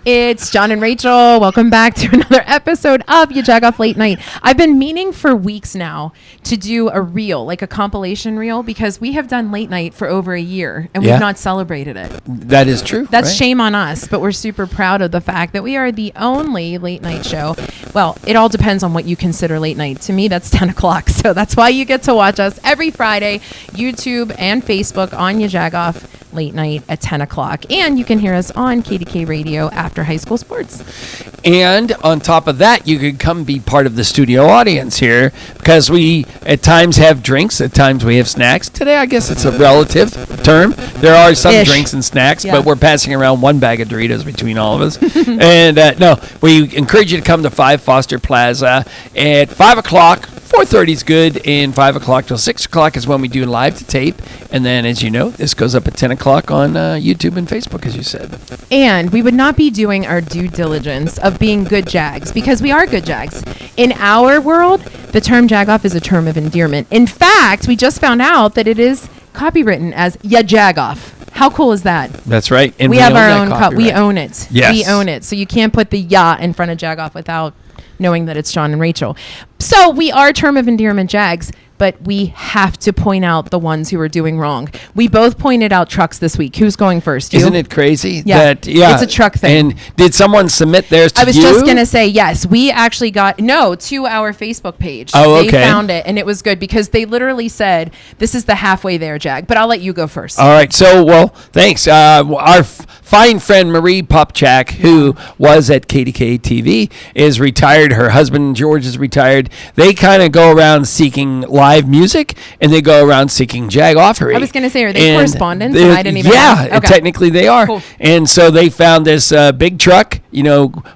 It's John and Rachel. Welcome back to another episode of your Jagoff Late Night. I've been meaning for weeks now to do a reel, like a compilation reel, because we have done late night for over a year and we've not celebrated it. That is true. That's shame on us, but we're super proud of the fact that we are the only late night show. Well, it all depends on what you consider late night. To me, that's 10 o'clock. So that's why you get to watch us every Friday, YouTube and Facebook on your Jagoff Late Night at 10 o'clock. And you can hear us on KDK Radio after high school sports. And on top of that, you could come be part of the studio audience here because we at times have drinks, at times we have snacks. Today, I guess it's a relative term. There are some drinks and snacks, but we're passing around one bag of Doritos between all of us. And no, we encourage you to come to 5 Foster Plaza at 5 o'clock. 4:30 is good, and 5 o'clock till 6 o'clock is when we do live to tape. And then, as you know, this goes up at 10 o'clock on YouTube and Facebook, as you said. And we would not be doing our due diligence of being good jags, because we are good jags. In our world, the term jagoff is a term of endearment. In fact, we just found out that it is copywritten as ya jagoff. How cool is that? That's right. And we have our own copy. We own it. Yes. We own it. So you can't put the ya in front of jagoff without knowing that it's John and Rachel. So we are term of endearment jags, but we have to point out the ones who are doing wrong. We both pointed out trucks this week. Who's going first? You? Isn't it crazy? Yeah. It's a truck thing. And did someone submit theirs to you? I was just going to say, yes. We actually got, to our Facebook page. Oh, okay. They found it, and it was good because they literally said, this is the halfway there, Jag. But I'll let you go first. All right. So, well, thanks. Our fine friend Marie Popchak, who was at KDK TV, is retired. Her husband, George, is retired. They kind of go around seeking live music, and they go around seeking Jagoffery. I was going to say, are they correspondents? And I didn't even know. Okay. Technically they are. Cool. And so they found this big truck,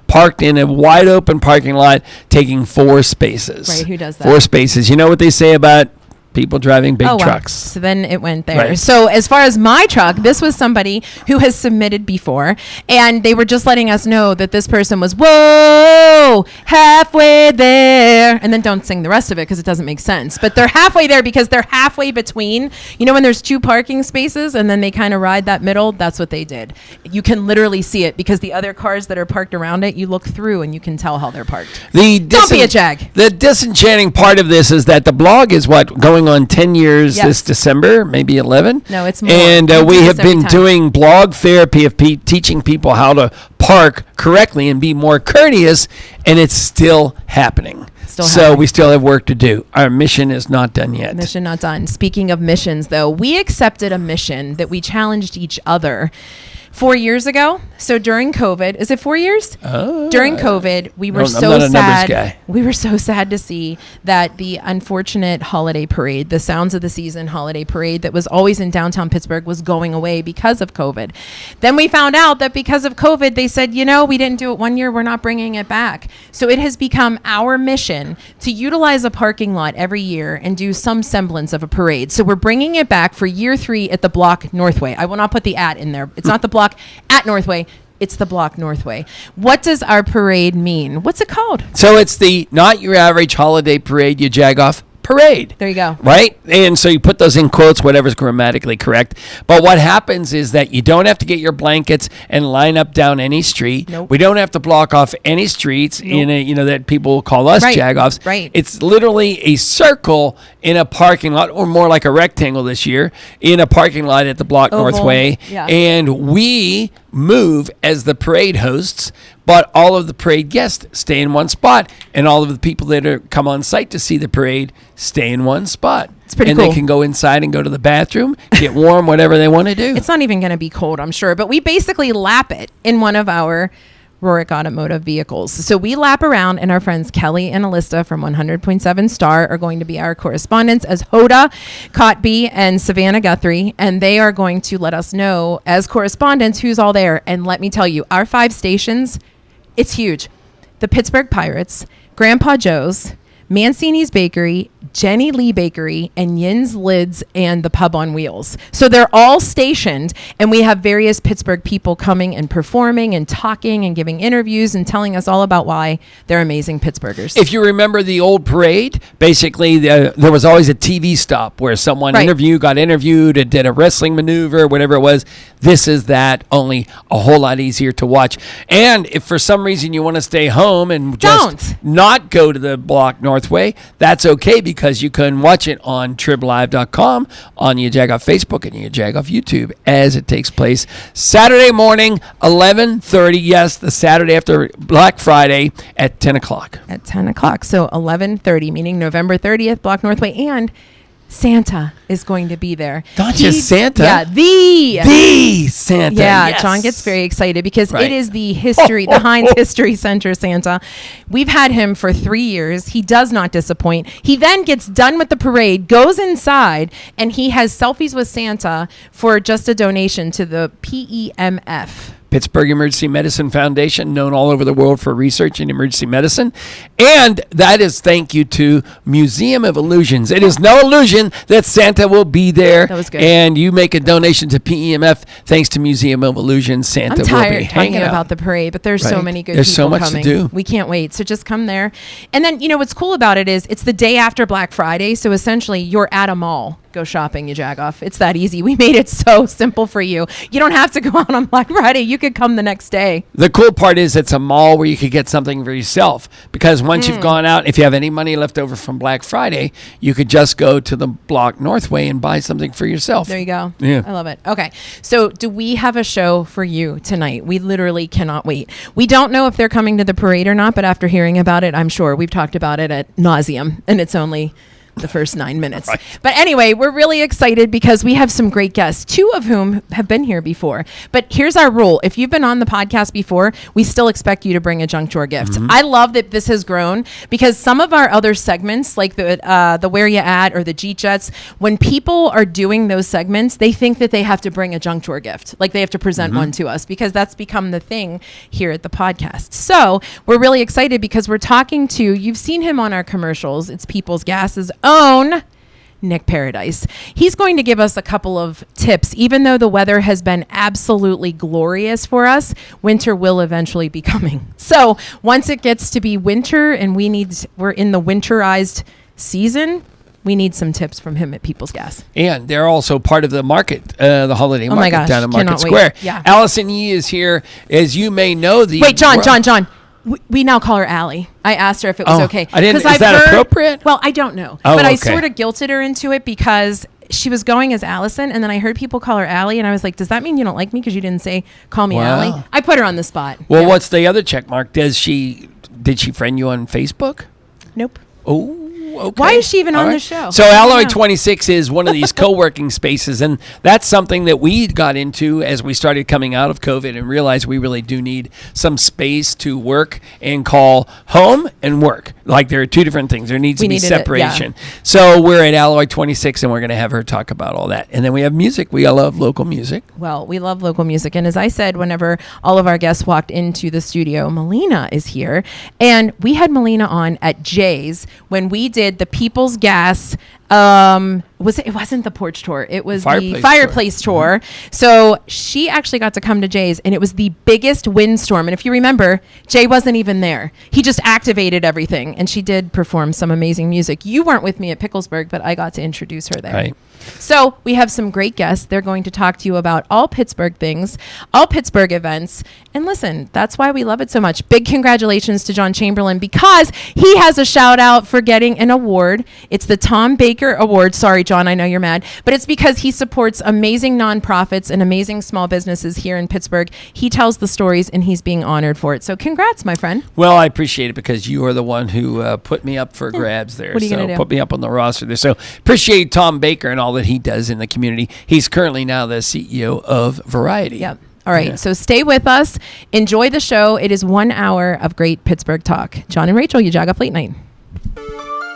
parked in a wide open parking lot, taking 4 spaces. Right, who does that? 4 spaces. You know what they say about people driving big trucks. So then it went there. Right. So as far as my truck, this was somebody who has submitted before, and they were just letting us know that this person was, whoa, halfway there. And then don't sing the rest of it because it doesn't make sense. But they're halfway there because they're halfway between, when there's 2 parking spaces and then they kind of ride that middle, that's what they did. You can literally see it because the other cars that are parked around it, you look through and you can tell how they're parked. Don't be a jag. The disenchanting part of this is that the blog is going on 10 years this December, maybe 11. No, it's more. And we have been doing blog therapy of teaching people how to park correctly and be more courteous, and it's still happening. So we still have work to do. Our mission is not done yet. Mission not done. Speaking of missions, though, we accepted a mission that we challenged each other 4 years ago. So during COVID, is it 4 years? During COVID, we were so sad. We were so sad to see that the unfortunate holiday parade, the Sounds of the Season holiday parade that was always in downtown Pittsburgh, was going away because of COVID. Then we found out that because of COVID, they said, we didn't do it 1 year. We're not bringing it back. So it has become our mission to utilize a parking lot every year and do some semblance of a parade. So we're bringing it back for year 3 at the block Northway. I will not put the at in there. It's not the block at Northway. It's the block Northway. What does our parade mean? What's it called? So it's the not your average holiday parade, you Jagoff parade. There you go. Right? And so you put those in quotes, whatever's grammatically correct. But what happens is that you don't have to get your blankets and line up down any street. Nope. We don't have to block off any streets in a, that people call us Jagoffs. Right. It's literally a circle in a parking lot, or more like a rectangle this year, in a parking lot at the block Northway. Yeah. And we move as the parade hosts, but all of the parade guests stay in one spot, and all of the people that come on site to see the parade stay in one spot. It's pretty cool. And they can go inside and go to the bathroom, get warm, whatever they want to do. It's not even going to be cold, I'm sure, but we basically lap it in one of our Rohrich Automotive vehicles. So we lap around, and our friends Kelly and Alyssa from 100.7 Star are going to be our correspondents, as Hoda Kotb and Savannah Guthrie, and they are going to let us know as correspondents who's all there. And let me tell you, our 5 stations, it's huge. The Pittsburgh Pirates, Grandpa Joe's, Mancini's Bakery, Jenny Lee Bakery, and Yin's Lids and the Pub on Wheels. So they're all stationed, and we have various Pittsburgh people coming and performing and talking and giving interviews and telling us all about why they're amazing Pittsburghers. If you remember the old parade, basically there was always a TV stop where someone got interviewed and did a wrestling maneuver, whatever it was. This is that, only a whole lot easier to watch. And if for some reason you want to stay home and just not go to the Block Northway, that's okay, because you can watch it on triblive.com, on your Jagoff Facebook and your Jagoff YouTube, as it takes place Saturday morning, 11:30. Yes, the Saturday after Black Friday at 10 o'clock. At 10 o'clock. So 11:30, meaning November 30th, Block Northway. And Santa is going to be there. Not just Santa. Yeah, the Santa. Yeah, yes. John gets very excited because it is the Heinz History Center Santa. We've had him for 3 years. He does not disappoint. He then gets done with the parade, goes inside, and he has selfies with Santa for just a donation to the PEMF. Pittsburgh Emergency Medicine Foundation, known all over the world for research in emergency medicine. And that is thank you to Museum of Illusions. It is no illusion that Santa will be there. That was good. And you make a donation to PEMF thanks to Museum of Illusions. Santa will be hanging out. I'm tired talking about the parade, but there's so many good people so much coming. to do. We can't wait. So just come there. And then, what's cool about it is it's the day after Black Friday. So essentially you're at a mall. Go shopping, you Jagoff. It's that easy. We made it so simple for you. You don't have to go out on Black Friday. You could come the next day. The cool part is it's a mall where you could get something for yourself, because once you've gone out, if you have any money left over from Black Friday, you could just go to the Block Northway and buy something for yourself. There you go. Yeah. I love it. Okay. So do we have a show for you tonight? We literally cannot wait. We don't know if they're coming to the parade or not, but after hearing about it, I'm sure we've talked about it at nauseum, and it's only the first 9 minutes. Right. But anyway, we're really excited because we have some great guests, 2 of whom have been here before. But here's our rule. If you've been on the podcast before, we still expect you to bring a junk drawer gift. Mm-hmm. I love that this has grown, because some of our other segments, like the Where You At or the Jeet Jets, when people are doing those segments, they think that they have to bring a junk drawer gift. Like they have to present one to us, because that's become the thing here at the podcast. So we're really excited because we're talking to, you've seen him on our commercials. It's People's Gas's own Nick Paradise. He's going to give us a couple of tips. Even though the weather has been absolutely glorious for us, winter will eventually be coming. So once it gets to be winter and we're in the winterized season, we need some tips from him at People's Gas. And they're also part of the market, the holiday market down in Market Square. Yeah. Alison Yee is here. As you may know, Wait, John. We now call her Allie. I asked her if it was okay. Is that appropriate? Well, I don't know. But I sort of guilted her into it because she was going as Allison, and then I heard people call her Allie, and I was like, does that mean you don't like me because you didn't say call me Allie? I put her on the spot. Well, what's the other check mark? Did she friend you on Facebook? Nope. Oh. Okay. Why is she even on the show? So Alloy 26 is one of these co-working spaces, and that's something that we got into as we started coming out of COVID and realized we really do need some space to work and call home and work. Like there are 2 different things. There needs to be separation. So we're at Alloy 26, and we're going to have her talk about all that. And then we have music. We love local music. Well, we love local music. And as I said, whenever all of our guests walked into the studio, Melina is here. And we had Melina on at Jay's when we did the People's Gas. It wasn't the porch tour. It was the fireplace tour. So she actually got to come to Jay's, and it was the biggest windstorm. And if you remember, Jay wasn't even there. He just activated everything, and she did perform some amazing music. You weren't with me at Picklesburg, but I got to introduce her there. Right. So we have some great guests. They're going to talk to you about all Pittsburgh things, all Pittsburgh events. And listen, that's why we love it so much. Big congratulations to John Chamberlain, because he has a shout out for getting an award. It's the Tom Baker Award. Sorry, John, I know you're mad, but it's because he supports amazing nonprofits and amazing small businesses here in Pittsburgh. He tells the stories, and he's being honored for it. So congrats, my friend. Well, I appreciate it, because you are the one who put me up for grabs there. What are you going to do? Put me up on the roster there. So appreciate Tom Baker and all that he does in the community. He's currently now the CEO of Variety. Yep. All right. So stay with us. Enjoy the show. It is 1 hour of great Pittsburgh talk. John and Rachel, you Jagoff Late Night.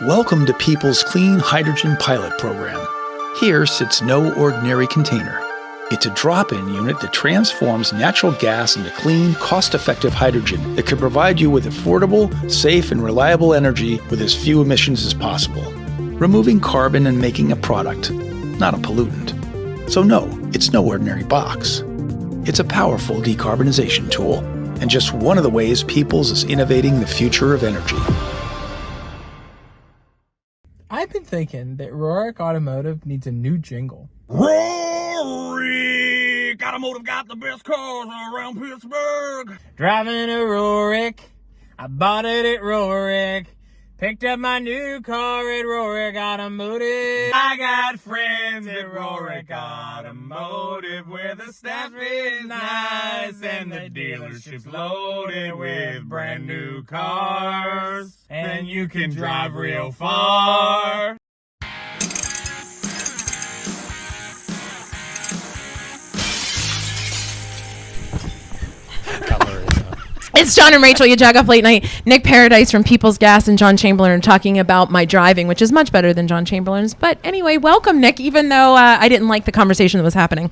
Welcome to People's Clean Hydrogen Pilot Program. Here sits no ordinary container. It's a drop-in unit that transforms natural gas into clean, cost-effective hydrogen that can provide you with affordable, safe, and reliable energy with as few emissions as possible. removing carbon and making a product, not a pollutant. So no, it's no ordinary box. It's a powerful decarbonization tool, and just one of the ways Peoples is innovating the future of energy. I've been thinking that Rohrich Automotive needs a new jingle. Rohrich Automotive got the best cars around Pittsburgh. Driving a Rohrich, I bought it at Rohrich. Picked up my new car at Rohrich Automotive. I got friends at Rohrich Automotive where the staff is nice and the dealership's loaded with brand new cars. And you can drive real far. It's John and Rachel, you Jagoff Late Night. Nick Paradise from People's Gas and John Chamberlain talking about my driving, which is much better than John Chamberlain's. But anyway, welcome, Nick, even though I didn't like the conversation that was happening.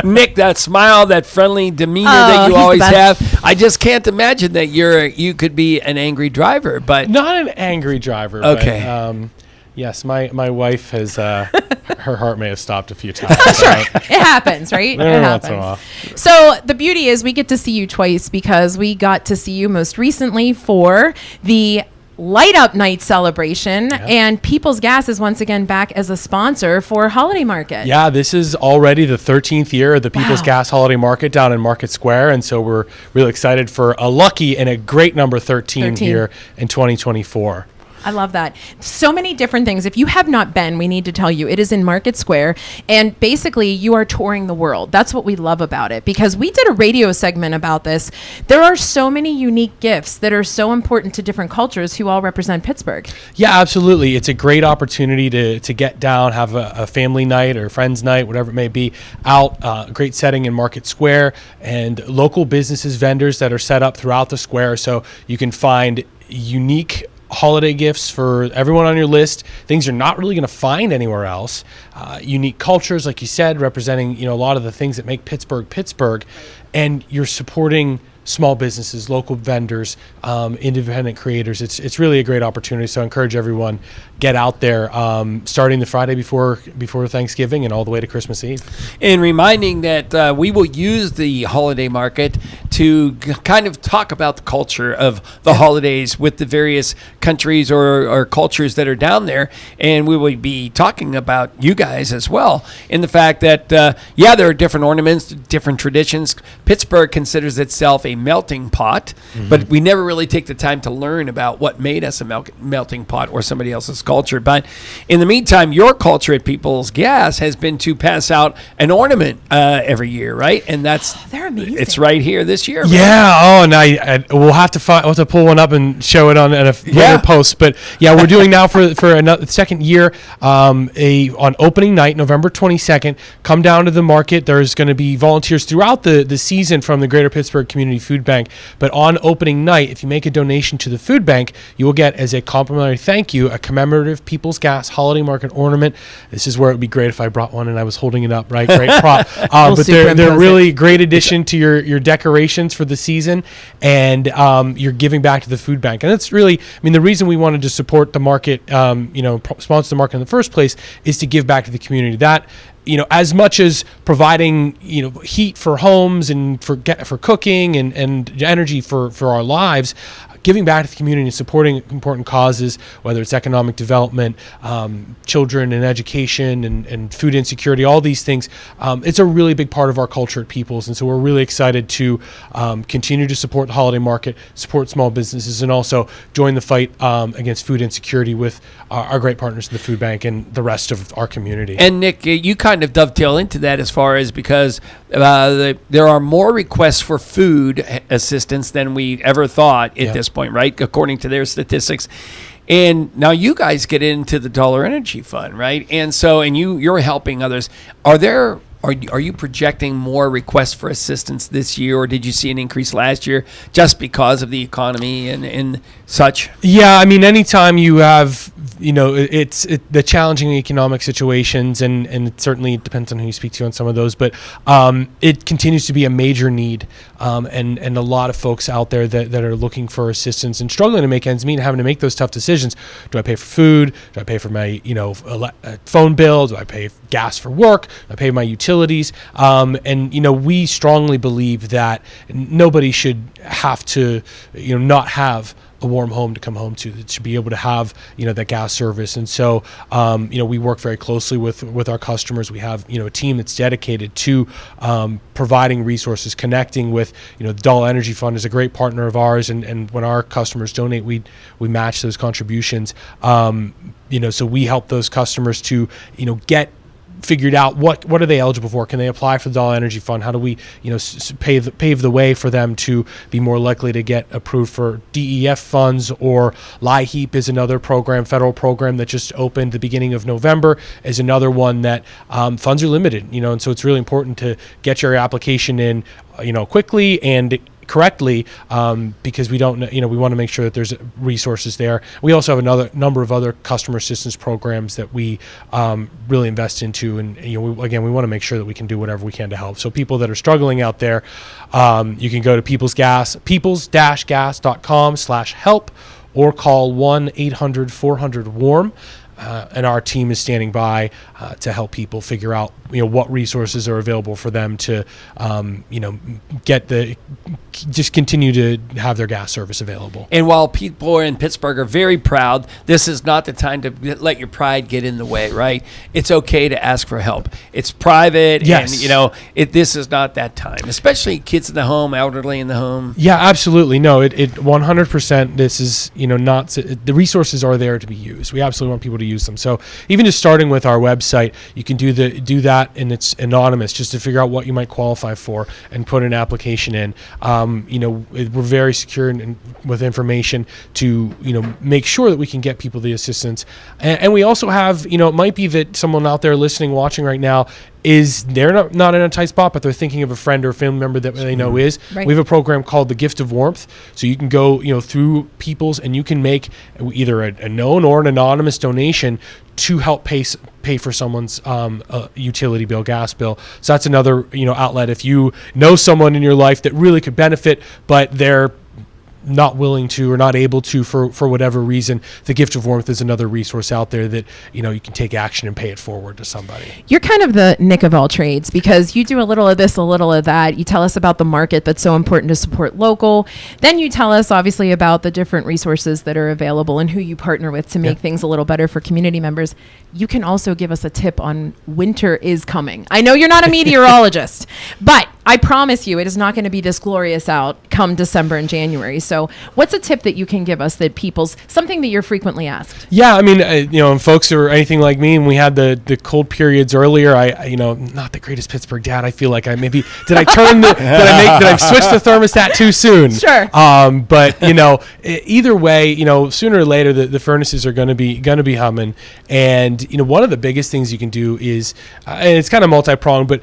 Nick, that smile, that friendly demeanor that you always have. I just can't imagine that you could be an angry driver, but not an angry driver. Okay. But, yes, my wife has her heart may have stopped a few times. That's right. It happens, right? It happens. So the beauty is we get to see you twice because we got to see you most recently for the Light Up Night celebration, and People's Gas is once again back as a sponsor for Holiday Market. Yeah, this is already the 13th year of the People's Gas Holiday Market down in Market Square, and so we're really excited for a lucky and a great number 13 here in 2024. I love that. So many different things. If you have not been, we need to tell you, it is in Market Square. And basically, you are touring the world. That's what we love about it. Because we did a radio segment about this. There are so many unique gifts that are so important to different cultures who all represent Pittsburgh. Yeah, absolutely. It's a great opportunity to get down, have a family night or friends night, whatever it may be, out. A great setting in Market Square, and local businesses, vendors that are set up throughout the square. So you can find unique holiday gifts for everyone on your list, things you're not really going to find anywhere else, unique cultures, like you said, representing a lot of the things that make Pittsburgh, and you're supporting small businesses, local vendors, independent creators. It's really a great opportunity. So I encourage everyone, get out there, starting the Friday before Thanksgiving and all the way to Christmas Eve. And reminding that we will use the holiday market to kind of talk about the culture of the holidays with the various countries or cultures that are down there. And we will be talking about you guys as well, in the fact that, there are different ornaments, different traditions. Pittsburgh considers itself a melting pot, but we never really take the time to learn about what made us a melting pot or somebody else's culture. But in the meantime, your culture at People's Gas has been to pass out an ornament every year, right? And they're amazing. It's right here this year. Yeah. Right? And we'll have to pull one up and show it on a later post. But yeah, we're doing now for another second year on opening night, November 22nd. Come down to the market. There's going to be volunteers throughout the season from the Greater Pittsburgh Community Food Bank. But on opening night, if you make a donation to the food bank, you will get, as a complimentary thank you, a commemorative People's Gas Holiday Market ornament. This is where it would be great if I brought one and I was holding it up, right? Great prop. But they're really great addition to your decorations for the season, and you're giving back to the food bank. And that's really, the reason we wanted to support the market, sponsor the market in the first place, is to give back to the community. That, as much as providing, heat for homes and for cooking and energy for our lives, giving back to the community and supporting important causes, whether it's economic development, children and education and food insecurity, all these things, it's a really big part of our culture at People's. And so we're really excited to continue to support the holiday market, support small businesses, and also join the fight against food insecurity with our great partners in the food bank and the rest of our community. And Nick, you kind of dovetail into that as far as because there are more requests for food assistance than we ever thought at this point, right? According to their statistics. And now you guys get into the Dollar Energy Fund, right? And so, you're helping others. Are you projecting more requests for assistance this year, or did you see an increase last year just because of the economy and such? Yeah, anytime you have it's the challenging economic situations, and it certainly depends on who you speak to on some of those, but it continues to be a major need, and a lot of folks out there that are looking for assistance and struggling to make ends meet and having to make those tough decisions. Do I pay for food? Do I pay for my phone bill? Do I pay gas for work? Do I pay my utilities? And we strongly believe that nobody should have to not have a warm home to come home to be able to have that gas service. And so we work very closely with our customers. We have a team that's dedicated to providing resources, connecting with the Dollar Energy Fund is a great partner of ours, and when our customers donate, we match those contributions. So we help those customers to get figured out what are they eligible for. Can they apply for the Dollar Energy Fund? How do we pave the way for them to be more likely to get approved for DEF funds? Or LIHEAP is another federal program that just opened the beginning of November, is another one that funds are limited, and so it's really important to get your application in quickly and correctly, because we don't we want to make sure that there's resources there. We also have another number of other customer assistance programs that we really invest into, and we want to make sure that we can do whatever we can to help. So people that are struggling out there, you can go to peoples-gas.com/help or call 1-800-400-WARM. And our team is standing by to help people figure out what resources are available for them to just continue to have their gas service available. And while people in Pittsburgh are very proud, this is not the time to let your pride get in the way, right? It's okay to ask for help. It's private, yes. And this is not that time, especially kids in the home, elderly in the home. Yeah, absolutely. No, it 100%. This is not the resources are there to be used. We absolutely want people to use them. So even just starting with our website, you can do that, and it's anonymous, just to figure out what you might qualify for and put an application in. We're very secure with information to make sure that we can get people the assistance. And we also have it might be that someone out there listening, watching right now, is they're not in a tight spot, but they're thinking of a friend or a family member that they know is. Right. We have a program called the Gift of Warmth. So you can go through Peoples, and you can make either a known or an anonymous donation to help pay for someone's utility bill, gas bill. So that's another outlet. If you know someone in your life that really could benefit, but they're not willing to or not able to for whatever reason, the Gift of Warmth is another resource out there that you can take action and pay it forward to somebody. You're kind of the Nick of all trades, because you do a little of this, a little of that. You tell us about the market that's so important to support local. Then you tell us obviously about the different resources that are available and who you partner with to make things a little better for community members. You can also give us a tip on winter is coming. I know you're not a meteorologist, but I promise you it is not going to be this glorious out come December and January. So what's a tip that you can give us that something that you're frequently asked? Yeah, I mean, folks who are anything like me, and we had the cold periods earlier, I not the greatest Pittsburgh dad. I feel like did I switch the thermostat too soon? Sure. But either way, sooner or later the furnaces are going to be humming. And one of the biggest things you can do is, and it's kind of multi-pronged, but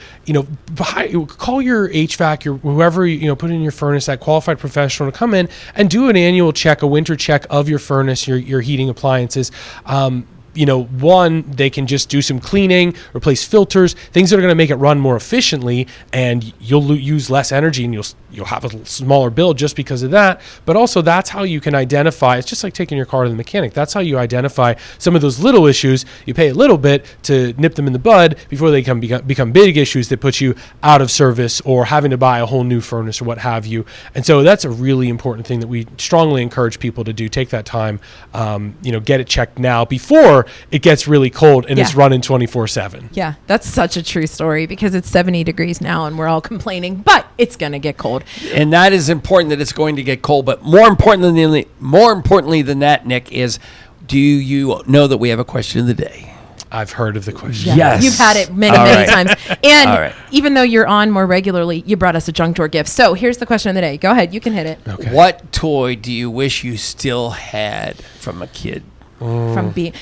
call your HVAC, whoever put in your furnace, that qualified professional to come in and do an annual check, a winter check of your furnace, your heating appliances. One, they can just do some cleaning, replace filters, things that are going to make it run more efficiently, and you'll use less energy, and you'll have a smaller bill just because of that. But also, that's how you can identify. It's just like taking your car to the mechanic. That's how you identify some of those little issues. You pay a little bit to nip them in the bud before they become big issues that put you out of service or having to buy a whole new furnace or what have you. And so that's a really important thing that we strongly encourage people to do. Take that time, get it checked now before it gets really cold and it's running 24/7. Yeah, that's such a true story, because it's 70 degrees now and we're all complaining, but it's going to get cold. And that is important, that it's going to get cold. But more importantly than that, Nick, is do you know that we have a question of the day? I've heard of the question. Yes. You've had it many times. And even though you're on more regularly, you brought us a junk drawer gift. So here's the question of the day. Go ahead. You can hit it. Okay. What toy do you wish you still had from a kid? From being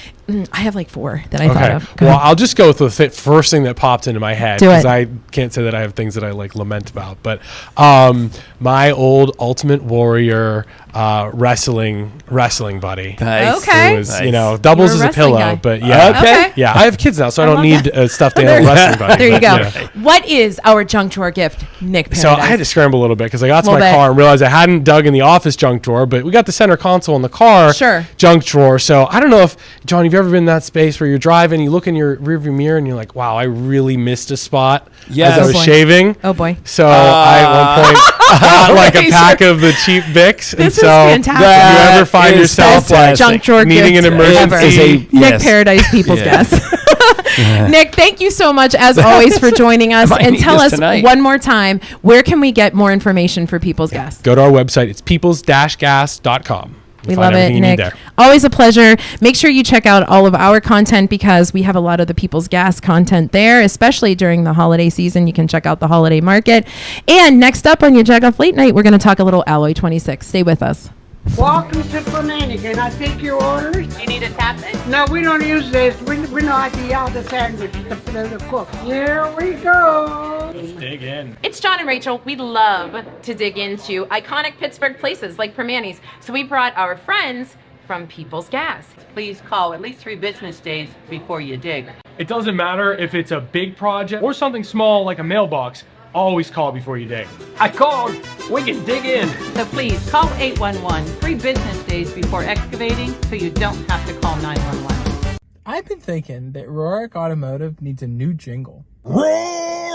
I have like 4 that I thought of. Well, I'll just go with the first thing that popped into my head Do it. because I can't say that I have things that I like lament about. But my old Ultimate Warrior wrestling buddy. Nice. Okay. Who was, Nice. doubles You're as a a wrestling pillow. guy. But yeah. Okay. Yeah, I have kids now, so I don't love need a stuffed animal wrestling buddy. There you go. Yeah. What is our junk drawer gift, Nick Paradise? So I had to scramble a little bit because I got to my Little bit. car and realized I hadn't dug in the office junk drawer, but we got the center console in the car Sure. junk drawer. So I don't know if, John, have you ever been in that space where you're driving, you look in your rearview mirror and you're like, wow, I really missed a spot Yes. as I Oh, was boy. shaving. Oh, boy. So I at one point got like a Razor. pack of the cheap Vicks. and This is so fantastic. if you ever find That is yourself like fantastic. Junk drawer needing gift an emergency, ever. Is a- Nick yes. Paradise People's Yeah. Guest. Nick, thank you so much as always for joining us. Might And need tell this us tonight. one more time, where can we get more information for People's Guest? go to our website. It's peoples-gas.com. We love it, Nick. Always a pleasure. Make sure you check out all of our content because we have a lot of the People's Gas content there, especially during the holiday season. You can check out the holiday market. And next up on your Jagoff Late Night, we're going to talk a little Alloy 26. Stay with us. Welcome to Fernandez. Can I take your orders? You need a tap in? No, we don't use this. We know how to yell the sandwich to cook. Here we go. It's John and Rachel. We love to dig into iconic Pittsburgh places like Permanis. So we brought our friends from People's Gas. Please call at least 3 business days before you dig. It doesn't matter if it's a big project or something small like a mailbox. Always call before you dig. I called. We can dig in. So please call 811 3 business days before excavating so you don't have to call 911. I've been thinking that Rohrich Automotive needs a new jingle.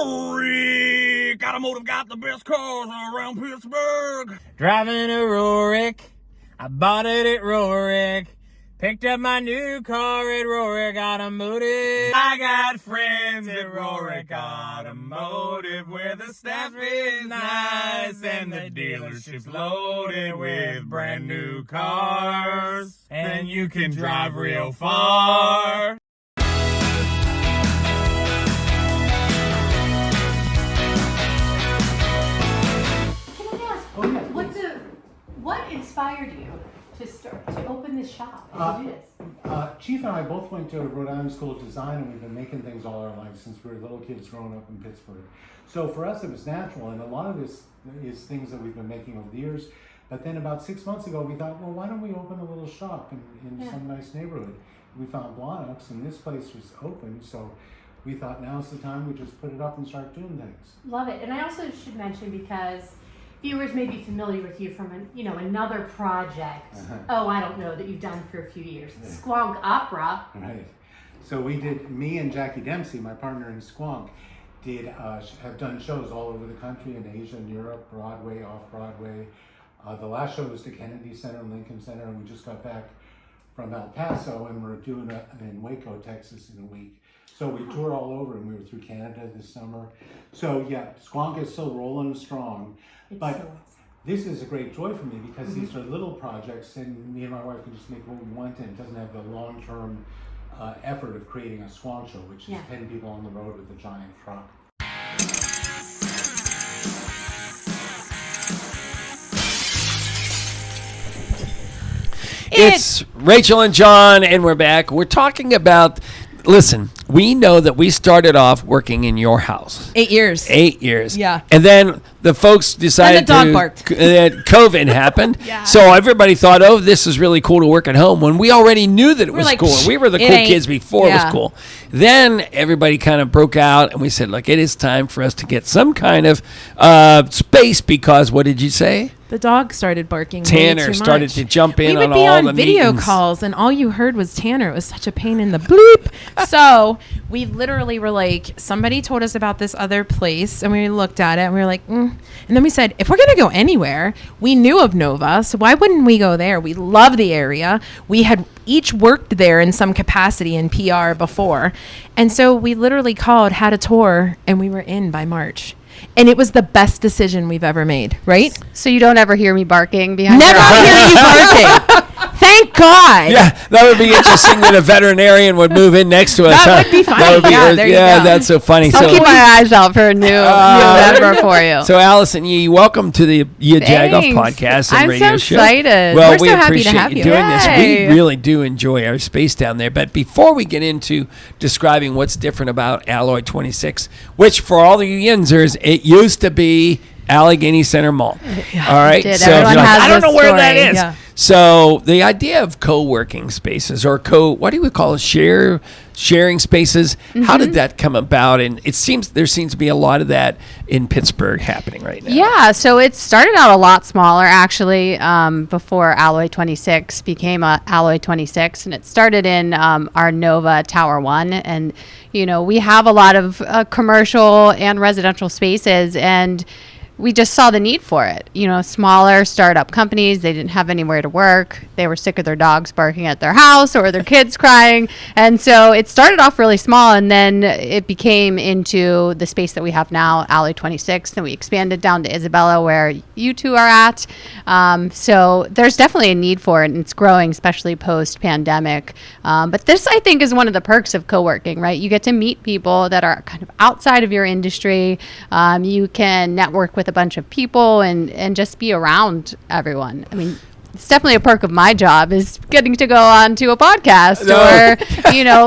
Rohrich Automotive got the best cars around Pittsburgh. Driving a Rohrich, I bought it at Rohrich. Picked up my new car at Rohrich Automotive. I got friends at Rohrich Automotive where the staff is nice and the dealership's loaded with brand new cars. And you can drive real far. Can I ask, what inspired you to open this shop and to do this? Chief and I both went to Rhode Island School of Design, and we've been making things all our lives since we were little kids growing up in Pittsburgh. So for us, it was natural, and a lot of this is things that we've been making over the years. But then about 6 months ago, we thought, well, why don't we open a little shop in some nice neighborhood? We found Blocks, and this place was open, so we thought now's the time we just put it up and start doing things. Love it. And I also should mention, because viewers may be familiar with you from another project. Oh, I don't know, that you've done for a few years. Squonk Opera. Right. So we did, me and Jackie Dempsey, my partner in Squonk, have done shows all over the country, in Asia and Europe, Broadway, off-Broadway. The last show was the Kennedy Center, Lincoln Center, and we just got back from El Paso, and we're doing it in Waco, Texas in a week. So we tour all over, and we were through Canada this summer. So yeah, Squonk is still rolling strong. But this is a great joy for me because these are little projects, and me and my wife can just make what we want, and it doesn't have the long-term effort of creating a Squonk show, which is 10 people on the road with a giant truck. It's Rachel and John, and we're back. We're talking about, listen, we know that we started off working in your house. 8 years. 8 years. Yeah. And then the folks decided dog barked. COVID happened. Yeah. So everybody thought, oh, this is really cool to work at home, when we already knew that it was like, cool. We were the it cool ain't. kids before it Yeah. was cool. Then everybody kind of broke out, and we said, look, it is time for us to get some kind of space, because what did you say? The dog started barking. Tanner way too started much. to jump in We would on be all on the video meetings. calls, and all you heard was Tanner. It was such a pain in the bloop. So we literally were like, somebody told us about this other place, and we looked at it, and we were like, And then we said, if we're going to go anywhere, we knew of Nova, so why wouldn't we go there? We love the area. We had each worked there in some capacity in PR before. And so we literally called, had a tour, and we were in by March. And it was the best decision we've ever made, right? So you don't ever hear me barking behind Never your hear you barking. Thank God. Yeah, that would be interesting that a veterinarian would move in next to us. That would be funny. That would be Yeah, there you go. that's so funny. I'll keep my eyes out for a new member for you. So, Alison Yee, welcome to the Jagoff podcast and I'm radio so show. excited. Well, We're we so happy to appreciate have you you. doing this. Yay. We really do enjoy our space down there. But before we get into describing what's different about Alloy 26, which for all the Yinzers, it used to be Allegheny Center Mall. All right. Did. So Everyone you're like, has I don't this know where that story. is. Yeah. So the idea of co-working spaces or what do we call it? Sharing spaces. How did that come about? And there seems to be a lot of that in Pittsburgh happening right now. Yeah, so it started out a lot smaller actually before Alloy 26 became Alloy 26, and it started in our Nova Tower 1. And, we have a lot of commercial and residential spaces, and we just saw the need for it. Smaller startup companies, they didn't have anywhere to work. They were sick of their dogs barking at their house or their kids crying. And so it started off really small, and then it became into the space that we have now, Alloy 26. Then we expanded down to Isabella, where you two are at. So there's definitely a need for it, and it's growing, especially post-pandemic. But this, I think, is one of the perks of co-working, right? You get to meet people that are kind of outside of your industry. You can network with a bunch of people and just be around everyone. I mean, it's definitely a perk of my job is getting to go on to a podcast or,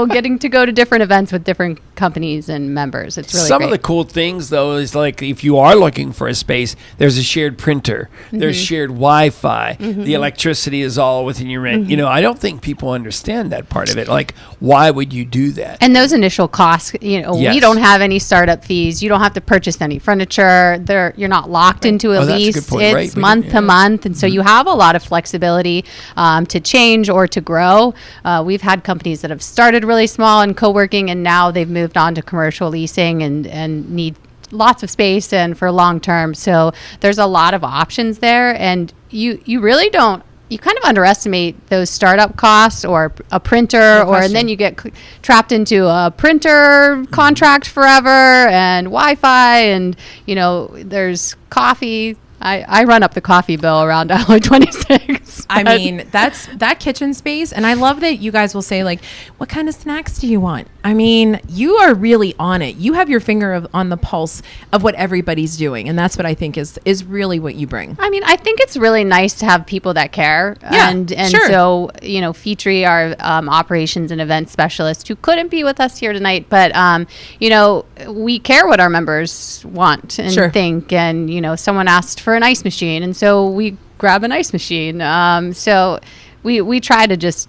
getting to go to different events with different companies and members. It's really Some great. of the cool things, though, is like if you are looking for a space, there's a shared printer, there's shared Wi-Fi, the electricity is all within your rent. I don't think people understand that part of it. Like, why would you do that? And those initial costs, Yes. we don't have any startup fees. You don't have to purchase any furniture. You're not locked into a Oh, that's a lease. good point. It's Right. month to month. And so you have a lot of flexibility to change or to grow. We've had companies that have started really small in co-working, and now they've moved on to commercial leasing and need lots of space and for long term. So there's a lot of options there, and you really don't. You kind of underestimate those startup costs or a printer, and then you get trapped into a printer contract forever and Wi-Fi, and there's coffee. I run up the coffee bill around Alloy 26. I mean, that's that kitchen space. And I love that you guys will say, like, what kind of snacks do you want? I mean, you are really on it. You have your finger on the pulse of what everybody's doing. And that's what I think is really what you bring. I mean, I think it's really nice to have people that care. Yeah, and sure. So, Feetry, our operations and events specialist, who couldn't be with us here tonight, but, we care what our members want and think. And, someone asked for an ice machine, and so we grab an ice machine. So we try to just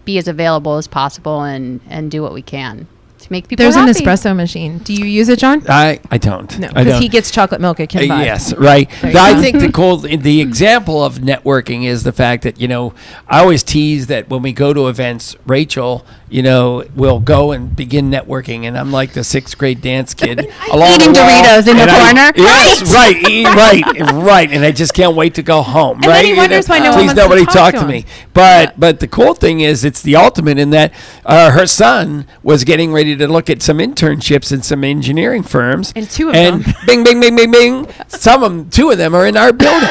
be as available as possible and do what we can to make people happy. An espresso machine. Do you use it, John? I don't. No, because he gets chocolate milk at Kim Bob. Yes, right. There you I go. think the example of networking is the fact that, I always tease that when we go to events, Rachel, will go and begin networking, and I'm like the 6th grade dance kid. Eating Doritos in the corner. Yes, right. And I just can't wait to go home. And right? then he wonders why no one Please, wants to nobody talk talk to to me. him. But the cool thing is, it's the ultimate in that her son was getting ready to look at some internships in some engineering firms, And two of them. bing, bing, bing, bing, bing. Two of them are in our building.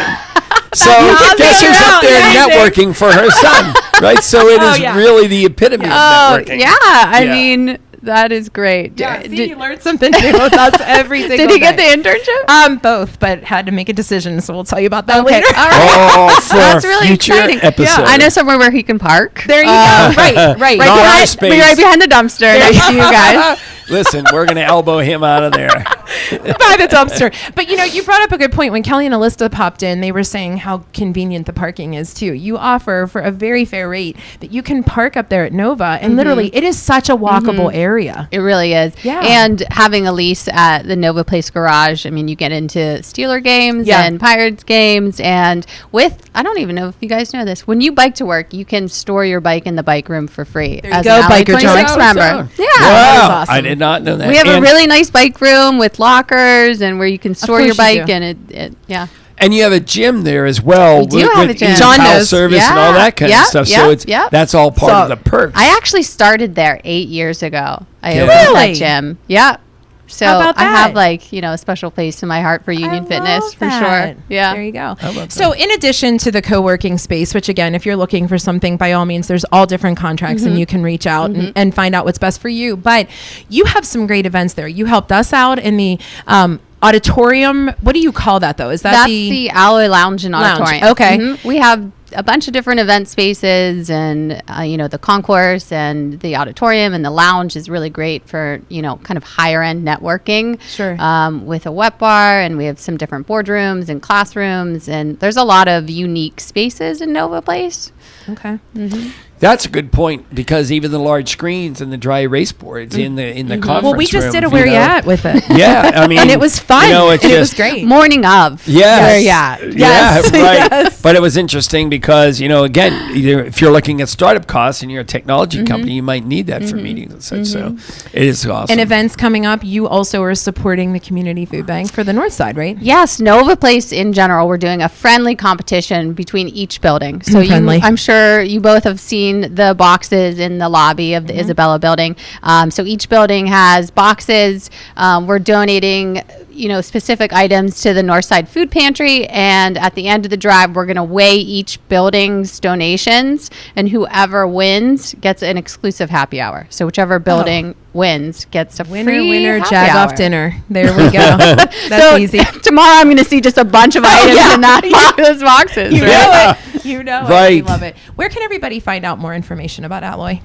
So guess who's up there networking for her son, right? So it is really the epitome of networking. Yeah. I mean, that is great. Yeah, you learned something new with us every single Did he day. get the internship? Both, but had to make a decision, so we'll tell you about that Okay. later. All right. For That's a really future exciting. episode. I know somewhere where he can park. There you go. Right. Right Not our behind, space. right behind the dumpster next to you guys. Listen, we're going to elbow him out of there. By the dumpster. But you brought up a good point. When Kelly and Alyssa popped in, they were saying how convenient the parking is too. You offer for a very fair rate that you can park up there at Nova, and literally it is such a walkable area. It really is. Yeah. And having a lease at the Nova Place Garage, I mean, you get into Steeler games and Pirates games, and I don't even know if you guys know this, when you bike to work, you can store your bike in the bike room for free. There you as go, an Alley Biker John. 26 member. Yeah. Wow, that is awesome. I did not know that. We have a And- really nice bike room with lockers and where you can store your course you bike, do. and yeah. And you have a gym there as well. We do have a gym. John towel knows. service and all that kind of stuff. So that's all part of the perks. I actually started there 8 years ago. I Get opened Really? that gym. Yeah. So How about I have that? a special place in my heart for Union I Fitness love for that. sure. Yeah. There you go. I love So in addition to the co-working space, which again, if you're looking for something, by all means, there's all different contracts and you can reach out and find out what's best for you. But you have some great events there. You helped us out in the auditorium. What do you call that though? Is that That's the Alloy Lounge and Auditorium. Okay. We have a bunch of different event spaces, and the concourse and the auditorium and the lounge is really great for kind of higher end networking. Sure. With a wet bar, and we have some different boardrooms and classrooms, and there's a lot of unique spaces in Nova Place. Okay. That's a good point, because even the large screens and the dry erase boards in the conference Well, we just room, did a Where You At with it. Yeah, I mean, and it was fun. it's and just, it was great. Morning of. Yes. Where You At. Yeah, Yes. right. Yes. But it was interesting because, again, either if you're looking at startup costs and you're a technology company, you might need that for meetings and such. So it is awesome. And events coming up, you also are supporting the Community Food Bank for the North Side, right? Yes, Nova Place in general, we're doing a friendly competition between each building. So Friendly. I'm sure you both have seen the boxes in the lobby of the Isabella building. So each building has boxes. We're donating specific items to the Northside Food Pantry, and at the end of the drive we're going to weigh each building's donations, and whoever wins gets an exclusive happy hour. So whichever building wins gets a free happy Jagoff hour. dinner. There we go. That's easy. Tomorrow I'm going to see just a bunch of items in those boxes. You know it. You know it. Right. We love it. Where can everybody find out more information about Alloy?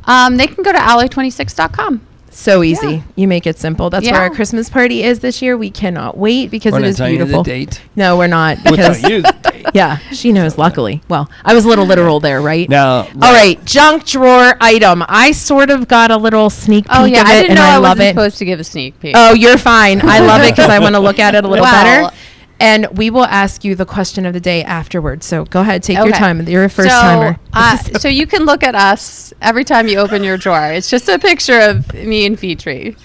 They can go to alloy26.com. So easy. You make it simple. That's where Yeah. our Christmas party is this year. We cannot wait because We're it not is telling you the beautiful. date. No, we're not. We'll Because tell you the date. yeah, she knows. Luckily, well, I was a little literal there, right? Now, All right, junk drawer item. I sort of got a little sneak peek Oh yeah, of I it, didn't and know I love wasn't it. supposed to give a sneak peek. Oh, you're fine. I love it because I want to look at it a little Well- better. And we will ask you the question of the day afterwards. So go ahead, take your Okay. time. You're a first timer. So you can look at us every time you open your drawer. It's just a picture of me and Feetry.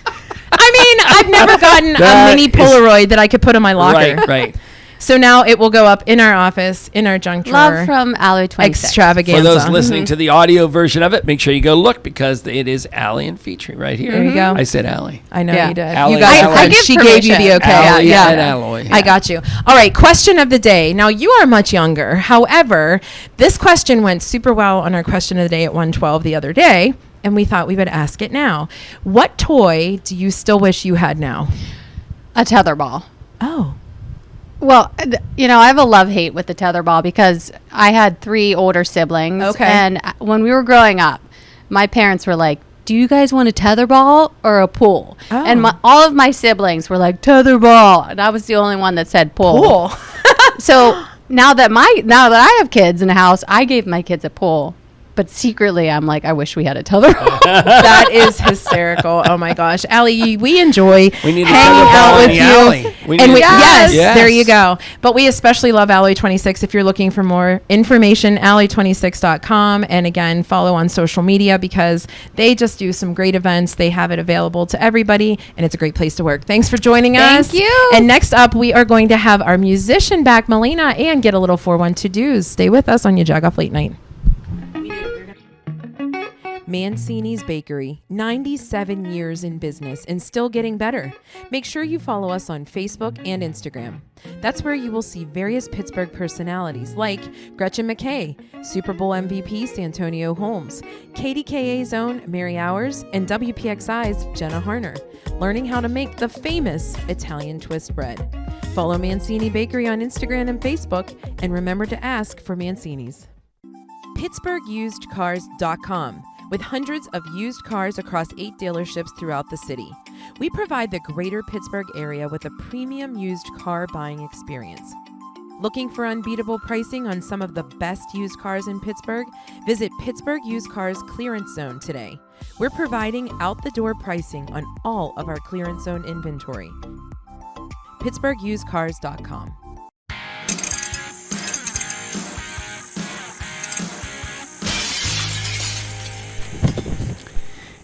I mean, I've never gotten a That mini is- Polaroid that I could put in my locker. right. So now it will go up in our office, in our junk drawer. Love from Alloy 26. Extravaganza. For those listening to the audio version of it, make sure you go look, because it is Allie and Featuring right here. There you go. I said Allie. I know Yeah. you did. Alloy You got and it. Alloy. I give She gave you the permission. okay. Allie yeah. and Alloy. I got you. All right, question of the day. Now, you are much younger. However, this question went super well on our question of the day at 1:12 the other day, and we thought we would ask it now. What toy do you still wish you had now? A tetherball. Oh. Well, I have a love-hate with the tetherball because I had 3 older siblings. Okay. And when we were growing up, my parents were like, do you guys want a tetherball or a pool? Oh. And all of my siblings were like, tetherball. And I was the only one that said pool. Cool. So now that I have kids in the house, I gave my kids a pool. But secretly, I'm like, I wish we had a tetherball. That is hysterical. Oh my gosh. Allie, we enjoy We need a hanging tetherball out in with the you. alley. We And need we, a- yes, Yes. there you go. But we especially love Alloy 26. If you're looking for more information, alloy26.com. And again, follow on social media because they just do some great events. They have it available to everybody, and it's a great place to work. Thanks for joining us. Thank you. And next up, we are going to have our musician back, Melina, and get a little 412 dues. Stay with us on your Jagoff Late Night. Mancini's Bakery, 97 years in business and still getting better. Make sure you follow us on Facebook and Instagram. That's where you will see various Pittsburgh personalities like Gretchen McKay, Super Bowl MVP Santonio Holmes, KDKA's own Mary Hours, and WPXI's Jenna Harner, learning how to make the famous Italian twist bread. Follow Mancini Bakery on Instagram and Facebook, and remember to ask for Mancini's. PittsburghUsedCars.com. With hundreds of used cars across 8 dealerships throughout the city. We provide the greater Pittsburgh area with a premium used car buying experience. Looking for unbeatable pricing on some of the best used cars in Pittsburgh? Visit Pittsburgh Used Cars Clearance Zone today. We're providing out-the-door pricing on all of our clearance zone inventory. PittsburghUsedCars.com.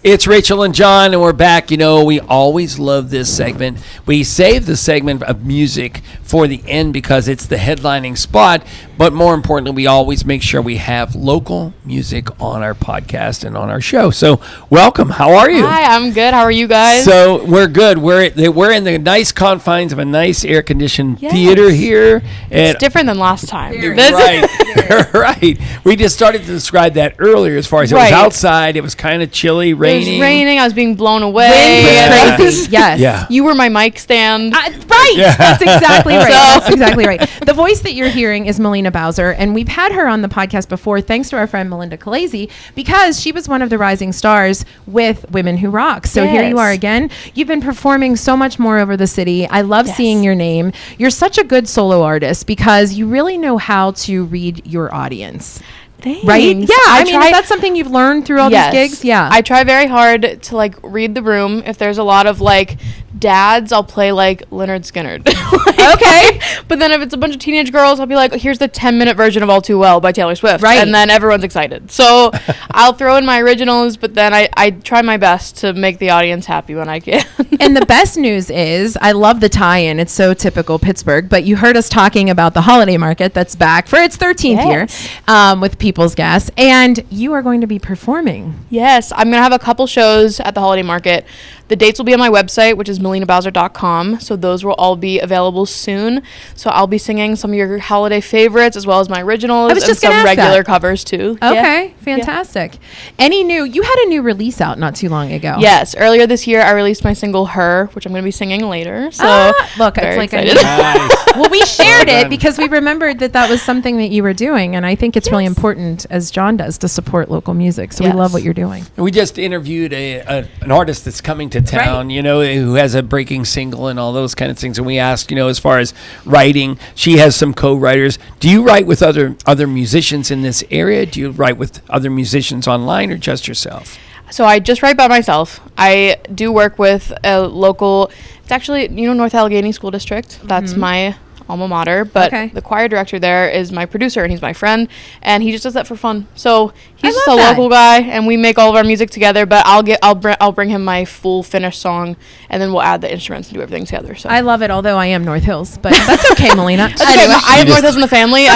It's Rachel and John, and we're back. We always love this segment. We save the segment of music for the end because it's the headlining spot. But more importantly, we always make sure we have local music on our podcast and on our show. So welcome. How are you? Hi, I'm good. How are you guys? So we're good. We're in the nice confines of a nice air-conditioned theater here. It's different than last time. Right. Right. We just started to describe that earlier as far as it was outside. It was kind of chilly, raining. It was raining. I was being blown away. Wind was crazy. Yes. Yeah. You were my mic stand. Right. Yeah. That's exactly right. That's exactly right. The voice that you're hearing is Melina Bowser, and we've had her on the podcast before thanks to our friend Melinda Calese because she was one of the rising stars with Women Who Rock. So here you are again. You've been performing so much more over the city. I love seeing your name. You're such a good solo artist because you really know how to read your audience. Thanks. Right? Yeah. I mean, is that something you've learned through all these gigs? Yeah. I try very hard to like read the room. If there's a lot of like dads, I'll play like Leonard Skinner. Okay. But then if it's a bunch of teenage girls, I'll be like, here's the 10-minute version of All Too Well by Taylor Swift. Right. And then everyone's excited. So I'll throw in my originals, but then I try my best to make the audience happy when I can. And the best news is, I love the tie-in. It's so typical Pittsburgh, but you heard us talking about the holiday market that's back for its 13th year with People's Gas, and you are going to be performing. Yes, I'm going to have a couple shows at the holiday market. The dates will be on my website, which is melinabowser.com. So those will all be available soon. So I'll be singing some of your holiday favorites as well as my originals and some regular covers too. Okay, fantastic. You had a new release out not too long ago. Yes, earlier this year I released my single Her, which I'm going to be singing later. So look, it's like well, we shared it because we remembered that was something that you were doing, and I think it's really important, as John does, to support local music. So we love what you're doing. We just interviewed an artist that's coming to town, who has a breaking single and all those kind of things. And we asked, as far as writing, she has some co-writers. Do you write with other musicians in this area? Do you write with other musicians online or just yourself? So I just write by myself. I do work with a local, it's actually, North Allegheny School District. That's my alma mater, but the choir director there is my producer, and he's my friend, and he just does that for fun. So he's just a local guy, and we make all of our music together. But I'll bring him my full finished song, and then we'll add the instruments and do everything together. So I love it, although I am North Hills, but that's okay, Melina. Anyway, I have North Hills in the family.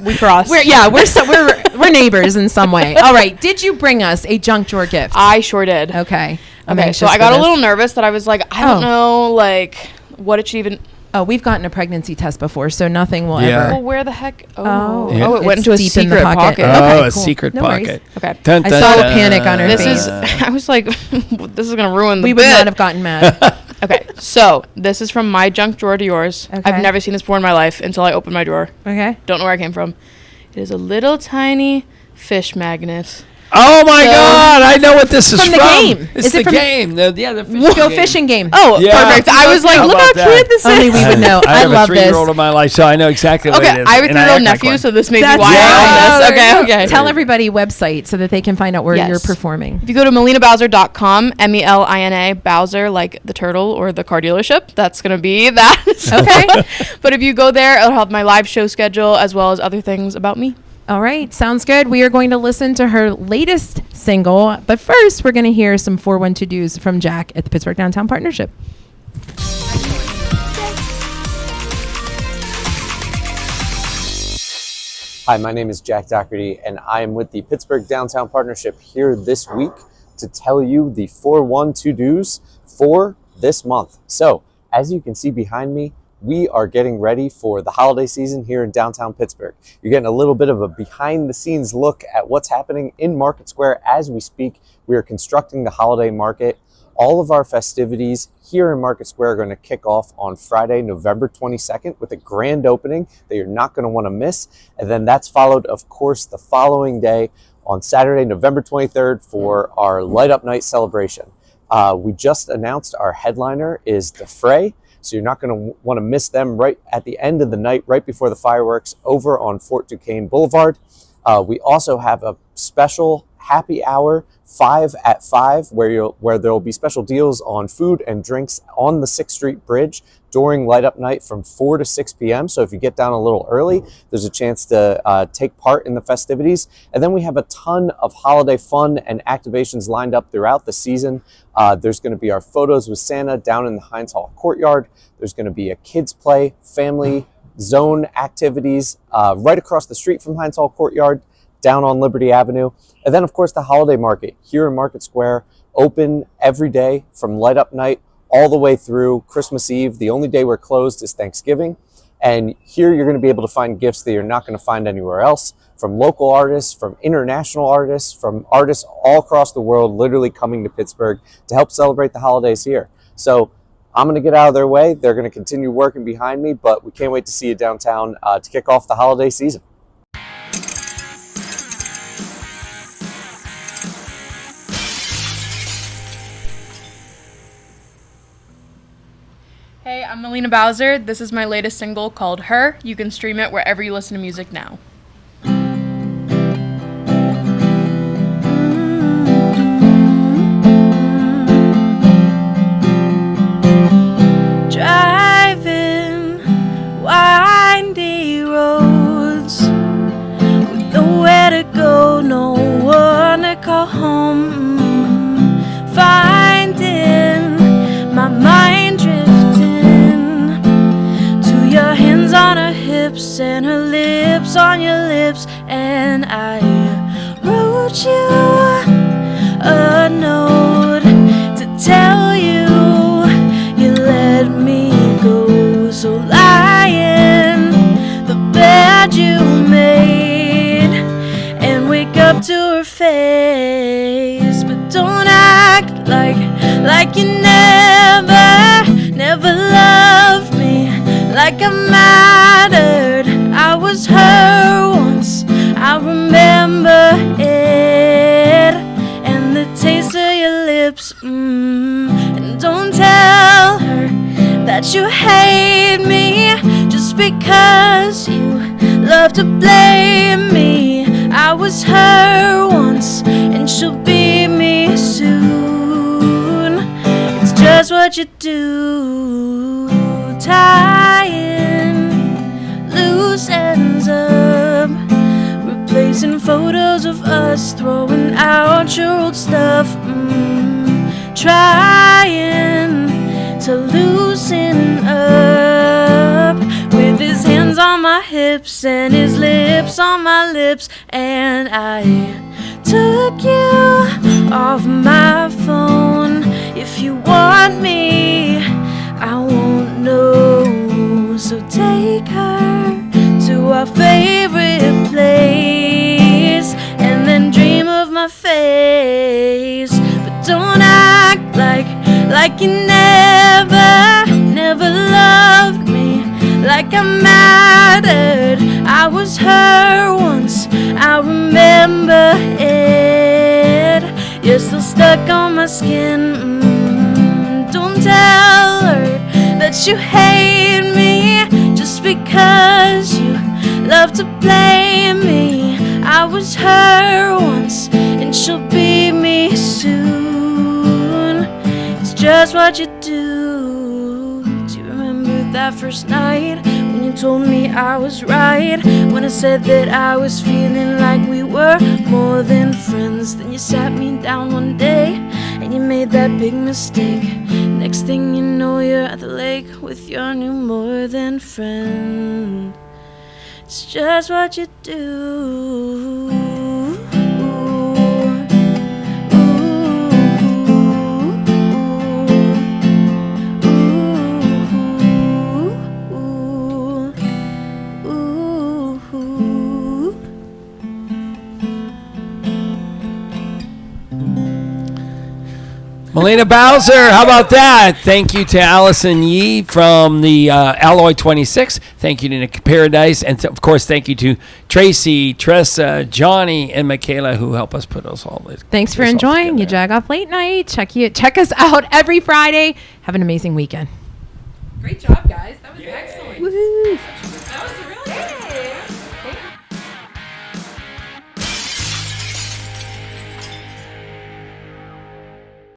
We cross. We're neighbors in some way. All right. Did you bring us a junk drawer gift? I sure did. Okay. So I got a little nervous that I was like, I don't know, what it should even. Oh, we've gotten a pregnancy test before, so nothing will ever. Well, where the heck? It went into a deep in the secret pocket. Oh, a secret pocket. Okay. I saw the panic on her face. I was like, this is going to ruin the We bit. would not have gotten mad. Okay, so this is from my junk drawer to yours. Okay. I've never seen this before in my life until I opened my drawer. Okay. Don't know where it came from. It is a little tiny fish magnet. Oh my God! I know what this is from. The game. It's the game. The fishing game. Oh, perfect. I was like, look how cute this is. Only we would know. I love this. have a 3-year-old in my life, so I know exactly what it is. I have a 3-year-old nephew, so this may be why I own this. Okay. Tell everybody website so that they can find out where you're performing. If you go to melinabowser.com, Melina Bowser, like the turtle or the car dealership, that's going to be that. Okay. But if you go there, it'll have my live show schedule as well as other things about me. All right. Sounds good. We are going to listen to her latest single. But first, we're going to hear some 412 Do's from Jack at the Pittsburgh Downtown Partnership. Hi, my name is Jack Dougherty, and I am with the Pittsburgh Downtown Partnership here this week to tell you the 412 Do's for this month. So, as you can see behind me, we are getting ready for the holiday season here in downtown Pittsburgh. You're getting a little bit of a behind-the-scenes look at what's happening in Market Square as we speak. We are constructing the holiday market. All of our festivities here in Market Square are going to kick off on Friday, November 22nd with a grand opening that you're not going to want to miss. And then that's followed, of course, the following day on Saturday, November 23rd for our Light Up Night celebration. We just announced our headliner is The Fray. So you're not going to want to miss them right at the end of the night, right before the fireworks over on Fort Duquesne Boulevard. We also have a special happy hour 5 at 5, where there will be special deals on food and drinks on the 6th Street Bridge during light up night from 4 to 6 p.m. So if you get down a little early, there's a chance to take part in the festivities. And then we have a ton of holiday fun and activations lined up throughout the season. There's going to be our photos with Santa down in the Heinz Hall courtyard. There's going to be a kids play, family zone activities right across the street from Heinz Hall courtyard, down on Liberty Avenue. And then, of course, the holiday market here in Market Square, open every day from light up night all the way through Christmas Eve. The only day we're closed is Thanksgiving. And here you're going to be able to find gifts that you're not going to find anywhere else, from local artists, from international artists, from artists all across the world, literally coming to Pittsburgh to help celebrate the holidays here. So I'm going to get out of their way. They're going to continue working behind me, but we can't wait to see you downtown to kick off the holiday season. Hey, I'm Melina Bowser. This is my latest single called Her. You can stream it wherever you listen to music now. Driving windy roads with nowhere to go, no one to call home. Finding my mind drifting to your hands on her hips and her lips on your lips, and I wrote you a note to tell you you let me go. So lie in the bed you made and wake up to her face, but don't act like you never loved me, like I mattered. I was her once, I remember it, and the taste of your lips. And don't tell her that you hate me just because you love to blame me. I was her once, and she'll be me soon. It's just what you do, tying loose ends up, replacing photos of us, throwing out your old stuff. Trying to loosen up, with his hands on my hips and his lips on my lips, and I took you off my phone. If you want me, I won't know. So take her to our favorite place and then dream of my face, but don't act like you never loved me, like I mattered. I was her once, I remember it. You're still stuck on my skin. Don't tell her that you hate me just because you love to blame me. I was her once, and she'll be me soon. It's just what you do. Do you remember that first night when you told me I was right, when I said that I was feeling like we were more than friends? Then you sat me down one day and you made that big mistake. Next thing you know, you're at the lake with your new more than friend. It's just what you do. Melina Bowser, how about that? Thank you to Alison Yee from the Alloy 26. Thank you to Nick Paradise. And, of course, thank you to Tracy, Tressa, Johnny, and Michaela who help us put us all this. Thanks for enjoying your Jagoff Late Night. Check us out every Friday. Have an amazing weekend. Great job, guys. That was excellent.